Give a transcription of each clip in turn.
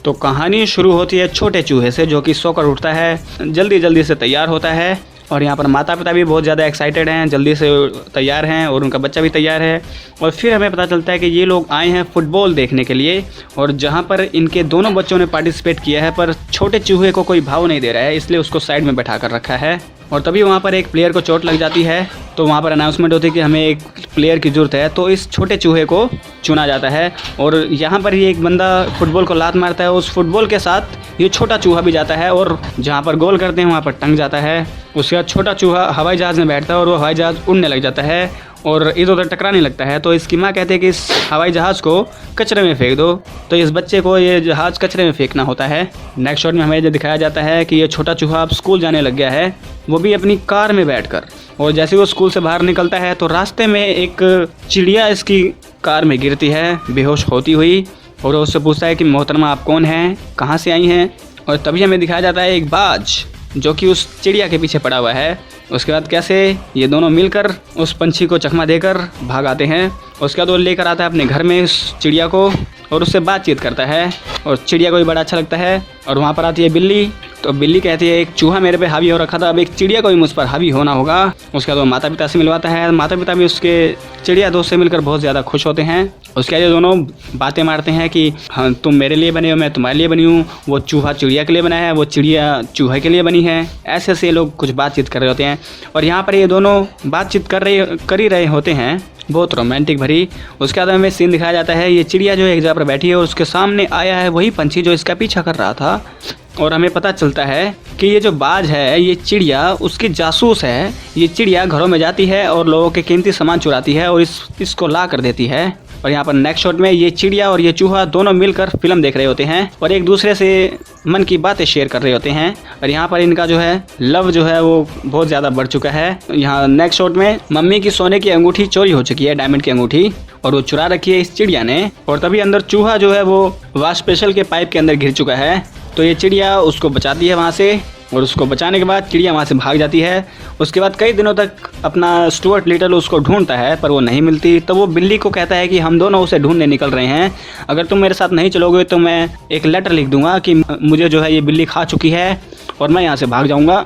तो कहानी शुरू होती है छोटे चूहे से, जो कि सोकर उठता है, जल्दी जल्दी से तैयार होता है। और यहाँ पर माता पिता भी बहुत ज़्यादा एक्साइटेड हैं, जल्दी से तैयार हैं, और उनका बच्चा भी तैयार है। और फिर हमें पता चलता है कि ये लोग आए हैं फुटबॉल देखने के लिए, और जहाँ पर इनके दोनों बच्चों ने पार्टिसिपेट किया है, पर छोटे चूहे को कोई भाव नहीं दे रहा है, इसलिए उसको साइड में बैठा कर रखा है। और तभी वहाँ पर एक प्लेयर को चोट लग जाती है, तो वहाँ पर अनाउंसमेंट होती है कि हमें एक प्लेयर की ज़रूरत है। तो इस छोटे चूहे को चुना जाता है, और यहाँ पर ही एक बंदा फुटबॉल को लात मारता है, उस फुटबॉल के साथ ये छोटा चूहा भी जाता है, और जहाँ पर गोल करते हैं वहाँ पर टंग जाता है। उसके बाद छोटा चूहा हवाई जहाज़ में बैठता है, और वो हवाई जहाज़ उड़ने लग जाता है और इधर उधर टकराने लगता है। तो इसकी माँ कहती है कि इस हवाई जहाज़ को कचरे में फेंक दो, तो इस बच्चे को ये जहाज़ कचरे में फेंकना होता है। नेक्स्ट शॉट में हमें ये दिखाया जाता है कि ये छोटा चूहा अब स्कूल जाने लग गया है, वो भी अपनी कार में बैठकर। और जैसे वो स्कूल से बाहर निकलता है तो रास्ते में एक चिड़िया इसकी कार में गिरती है बेहोश होती हुई, और वो उससे पूछता है कि मोहतरमा आप कौन हैं, कहाँ से आई हैं। और तभी हमें दिखाया जाता है एक बाज जो कि उस चिड़िया के पीछे पड़ा हुआ है। उसके बाद कैसे ये दोनों मिलकर उस पंछी को चकमा देकर भाग आते हैं। उसके बाद वो लेकर आता है अपने घर में उस चिड़िया को, और उससे बातचीत करता है, और चिड़िया को भी बड़ा अच्छा लगता है। और वहाँ पर आती है बिल्ली, तो बिल्ली कहती है एक चूहा मेरे पे हावी हो रखा था, अब एक चिड़िया को भी मुझ पर हावी होना होगा। उसके बाद वो माता पिता से मिलवाता है, माता पिता भी उसके चिड़िया दोस्त से मिलकर बहुत ज़्यादा खुश होते हैं। उसके बाद ये दोनों बातें मारते हैं कि हाँ तुम मेरे लिए बने हो, मैं तुम्हारे लिए बनी हूँ, वो चूहा चिड़िया के लिए बना है, वो चिड़िया चूहे के लिए बनी है। ऐसे ऐसे लोग कुछ बातचीत कर रहे होते हैं, और यहाँ पर ये दोनों बातचीत कर ही रहे होते हैं, बहुत रोमांटिक भरी। उसके बाद हमें सीन दिखाया जाता है, ये चिड़िया जो एक जगह पर बैठी है और उसके सामने आया है वही पंछी जो इसका पीछा कर रहा था। और हमें पता चलता है कि ये जो बाज है ये चिड़िया उसकी जासूस है। ये चिड़िया घरों में जाती है और लोगों के कीमती सामान चुराती है और इसको ला कर देती है। और यहाँ पर नेक्स्ट शॉट में ये चिड़िया और ये चूहा दोनों मिलकर फिल्म देख रहे होते हैं और एक दूसरे से मन की बातें शेयर कर रहे होते हैं। और यहाँ पर इनका जो है लव जो है वो बहुत ज़्यादा बढ़ चुका है। यहाँ नेक्स्ट शॉट में मम्मी की सोने की अंगूठी चोरी हो चुकी है, डायमंड की अंगूठी, और वो चुरा रखी है इस चिड़िया ने। और तभी अंदर चूहा जो है वो वाश स्पेशल के पाइप के अंदर गिर चुका है, तो ये चिड़िया उसको बचाती है वहाँ से। और उसको बचाने के बाद चिड़िया वहाँ से भाग जाती है। उसके बाद कई दिनों तक अपना स्टुअर्ट लिटल उसको ढूंढता है पर वो नहीं मिलती। तो वो बिल्ली को कहता है कि हम दोनों उसे ढूंढने निकल रहे हैं, अगर तुम मेरे साथ नहीं चलोगे तो मैं एक लेटर लिख दूंगा कि मुझे जो है ये बिल्ली खा चुकी है और मैं यहाँ से भाग जाऊँगा,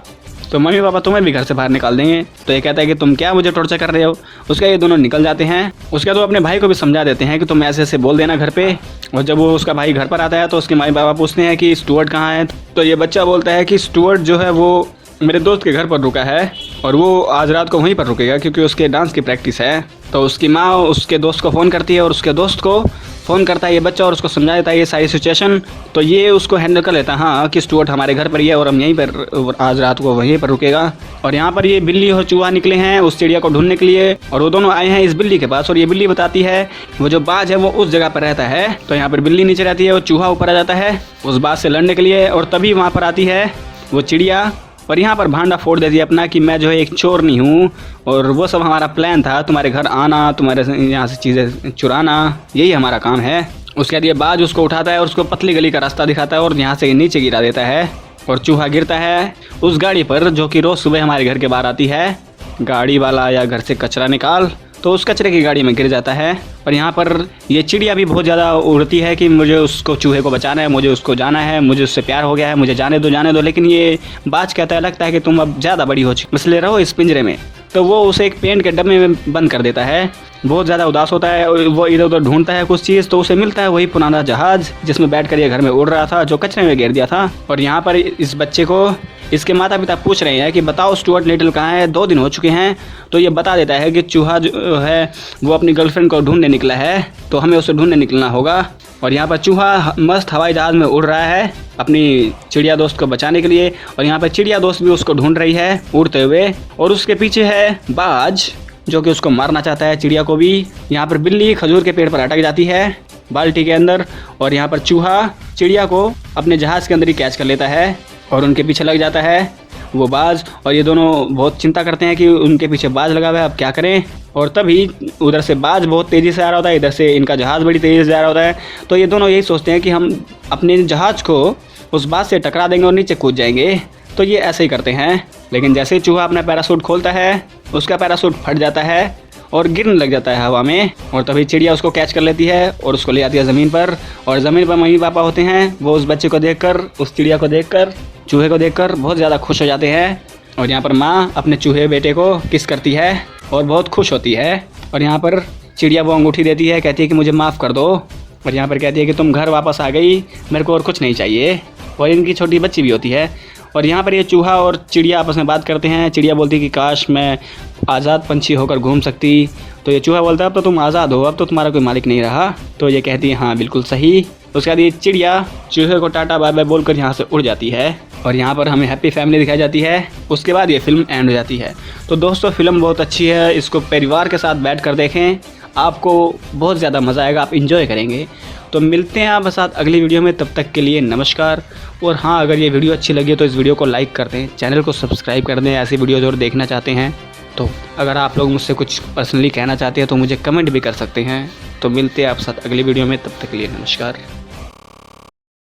तो मम्मी पापा तुम्हें भी घर से बाहर निकाल देंगे। तो ये कहता है कि तुम क्या मुझे टॉर्चर कर रहे हो। उसका ये दोनों निकल जाते हैं। उसके बाद वो अपने भाई को भी समझा देते हैं कि तुम ऐसे ऐसे बोल देना घर पे। और जब वो उसका भाई घर पर आता है तो उसके माँ बाप पूछते हैं कि स्टुअर्ट कहाँ है। तो ये बच्चा बोलता है कि स्टुअर्ट जो है वो मेरे दोस्त के घर पर रुका है और वो आज रात को वहीं पर रुकेगा क्योंकि उसके डांस की प्रैक्टिस है। तो उसकी माँ उसके दोस्त को फ़ोन करती है और उसके दोस्त को फ़ोन करता है ये बच्चा और उसको समझा देता है ये सारी सिचुएशन। तो ये उसको हैंडल कर लेता है, हाँ कि स्टुअर्ट हमारे घर पर ही है और हम यहीं पर आज रात को वहीं पर रुकेगा। और यहाँ पर ये बिल्ली और चूहा निकले हैं उस चिड़िया को ढूंढने के लिए और वो दोनों आए हैं इस बिल्ली के पास। और ये बिल्ली बताती है वो जो बाज है वो उस जगह पर रहता है। तो यहाँ पर बिल्ली नीचे रहती है और चूहा ऊपर आ जाता है उस बाज से लड़ने के लिए। और तभी वहाँ पर आती है वो चिड़िया और यहाँ पर भांडा फोड़ देती है अपना कि मैं जो है एक चोर नहीं हूँ और वो सब हमारा प्लान था, तुम्हारे घर आना, तुम्हारे यहाँ से चीज़ें चुराना, यही हमारा काम है। उसके बाद ये बाज उसको उठाता है और उसको पतली गली का रास्ता दिखाता है और यहाँ से नीचे गिरा देता है और चूहा गिरता है उस गाड़ी पर जो कि रोज़ सुबह हमारे घर के बाहर आती है। गाड़ी वाला या घर से कचरा निकाल, तो उस कचरे की गाड़ी में गिर जाता है। और यहाँ पर ये चिड़िया भी बहुत ज़्यादा उड़ती है कि मुझे उसको चूहे को बचाना है, मुझे उसको जाना है, मुझे उससे प्यार हो गया है, मुझे जाने दो। लेकिन ये बाज कहता है लगता है कि तुम अब ज़्यादा बड़ी हो चुकी, इसलिए रहो इस पिंजरे में। तो वो उसे एक पेंट के डब्बे में बंद कर देता है। बहुत ज़्यादा उदास होता है, वो इधर उधर ढूंढता है कुछ चीज़, तो उसे मिलता है वही पुराना जहाज़ जिसमें बैठकर ये घर में उड़ रहा था जो कचरे में गिर दिया था। और यहाँ पर इस बच्चे को इसके माता पिता पूछ रहे हैं कि बताओ स्टुअर्ट लिटिल कहाँ है, 2 दिन हो चुके हैं। तो ये बता देता है कि चूहा जो है वो अपनी गर्लफ्रेंड को ढूंढने निकला है, तो हमें उसे ढूंढने निकलना होगा। और यहाँ पर चूहा मस्त हवाई जहाज़ में उड़ रहा है अपनी चिड़िया दोस्त को बचाने के लिए। और यहाँ पर चिड़िया दोस्त भी उसको ढूंढ रही है उड़ते हुए और उसके पीछे है बाज जो कि उसको मारना चाहता है चिड़िया को भी। यहाँ पर बिल्ली खजूर के पेड़ पर अटक जाती है बाल्टी के अंदर और यहाँ पर चूहा चिड़िया को अपने जहाज़ के अंदर ही कैच कर लेता है और उनके पीछे लग जाता है वो बाज। और ये दोनों बहुत चिंता करते हैं कि उनके पीछे बाज लगा हुआ है, अब क्या करें। और तभी उधर से बाज बहुत तेज़ी से आ रहा होता है, इधर से इनका जहाज़ बड़ी तेज़ी से आ रहा होता है। तो ये दोनों यही सोचते हैं कि हम अपने जहाज़ को उस बाज से टकरा देंगे और नीचे कूद जाएंगे। तो ये ऐसे ही करते हैं। लेकिन जैसे ही चूहा अपना पैरासूट खोलता है उसका पैरासूट फट जाता है और गिरने लग जाता है हवा में। और तभी चिड़िया उसको कैच कर लेती है और उसको ले आती है ज़मीन पर। और ज़मीन पर मम्मी पापा होते हैं, वो उस बच्चे को देखकर, उस चिड़िया को देखकर, चूहे को देखकर बहुत ज़्यादा खुश हो जाते हैं। और यहाँ पर माँ अपने चूहे बेटे को किस करती है और बहुत खुश होती है। और यहाँ पर चिड़िया वो अंगूठी देती है, कहती है कि मुझे माफ़ कर दो। और यहाँ पर कहती है कि तुम घर वापस आ गई, मेरे को और कुछ नहीं चाहिए। और इनकी छोटी बच्ची भी होती है। और यहाँ पर ये चूहा और चिड़िया आपस में बात करते हैं। चिड़िया बोलती है कि काश मैं आज़ाद पंछी होकर घूम सकती। तो ये चूहा बोलता है अब तो तुम आज़ाद हो, अब तो तुम्हारा कोई मालिक नहीं रहा। तो ये कहती है हाँ बिल्कुल सही। उसके बाद ये चिड़िया चूहे को टाटा बाय बाय बोलकर यहाँ से उड़ जाती है। और यहाँ पर हमें हैप्पी फैमिली दिखाई जाती है। उसके बाद ये फिल्म एंड हो जाती है। तो दोस्तों फिल्म बहुत अच्छी है, इसको परिवार के साथ बैठ कर देखें, आपको बहुत ज़्यादा मज़ा आएगा, आप इंजॉय करेंगे। तो मिलते हैं आपके साथ अगली वीडियो में, तब तक के लिए नमस्कार। और हाँ, अगर ये वीडियो अच्छी लगी तो इस वीडियो को लाइक कर दें, चैनल को सब्सक्राइब कर दें ऐसी वीडियोज़ और देखना चाहते हैं। तो अगर आप लोग मुझसे कुछ पर्सनली कहना चाहते हैं तो मुझे कमेंट भी कर सकते हैं। तो मिलते हैं आपके साथ अगली वीडियो में, तब तक के लिए नमस्कार।